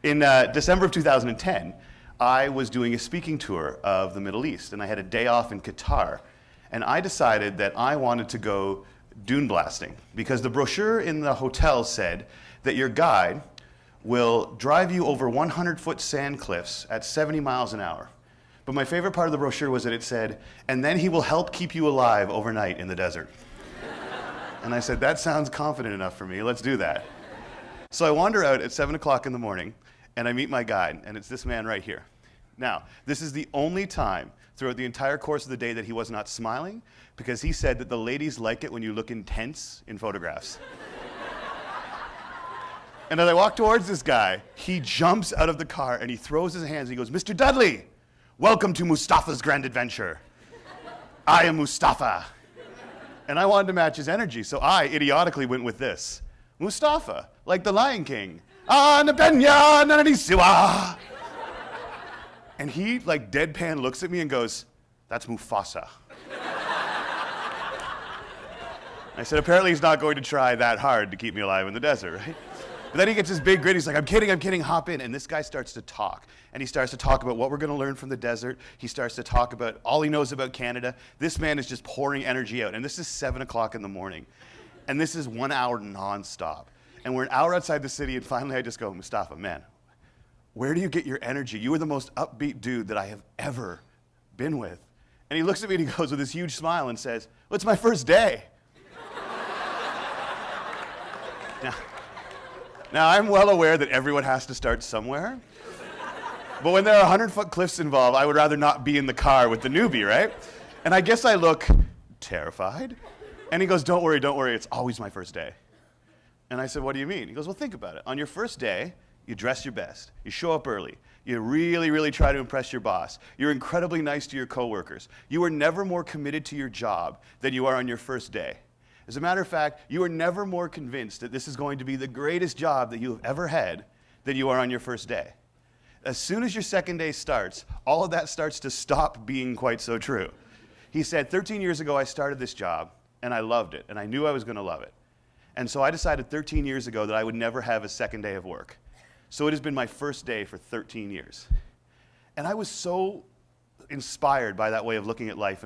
In December of 2010, I was doing a speaking tour of the Middle East, and I had a day off in Qatar, and I decided that I wanted to go dune blasting because the brochure in the hotel said that your guide will drive you over 100-foot sand cliffs at 70 miles an hour. But my favorite part of the brochure was that it said, and then he will help keep you alive overnight in the desert. And I said, that sounds confident enough for me, let's do that. So I wander out at 7 o'clock in the morning, and I meet my guide, and it's this man right here. Now, this is the only time throughout the entire course of the day that he was not smiling, because he said that the ladies like it when you look intense in photographs. And as I walk towards this guy, he jumps out of the car and he throws his hands and he goes, Mr. Dudley, welcome to Mustafa's grand adventure. I am Mustafa. And I wanted to match his energy, so I idiotically went with this. Mustafa, like the Lion King. And he, like deadpan, looks at me and goes, that's Mufasa. I said, apparently he's not going to try that hard to keep me alive in the desert, right? But then he gets his big grin, he's like, I'm kidding, hop in. And this guy starts to talk. And he starts to talk about what we're going to learn from the desert. He starts to talk about all he knows about Canada. This man is just pouring energy out. And this is 7 o'clock in the morning. And this is 1 hour nonstop. And we're an hour outside the city, and finally I just go, Mustafa, man, where do you get your energy? You are the most upbeat dude that I have ever been with. And he looks at me and he goes with this huge smile and says, well, it's my first day. Now, I'm well aware that everyone has to start somewhere. But when there are 100-foot cliffs involved, I would rather not be in the car with the newbie, right? And I guess I look terrified. And he goes, don't worry, it's always my first day. And I said, what do you mean? He goes, well, think about it. On your first day, you dress your best. You show up early. You really try to impress your boss. You're incredibly nice to your coworkers. You are never more committed to your job than you are on your first day. As a matter of fact, you are never more convinced that this is going to be the greatest job that you have ever had than you are on your first day. As soon as your second day starts, all of that starts to stop being quite so true. He said, 13 years ago I started this job, and I loved it, and I knew I was going to love it. And so I decided 13 years ago that I would never have a second day of work. So it has been my first day for 13 years. And I was so inspired by that way of looking at life.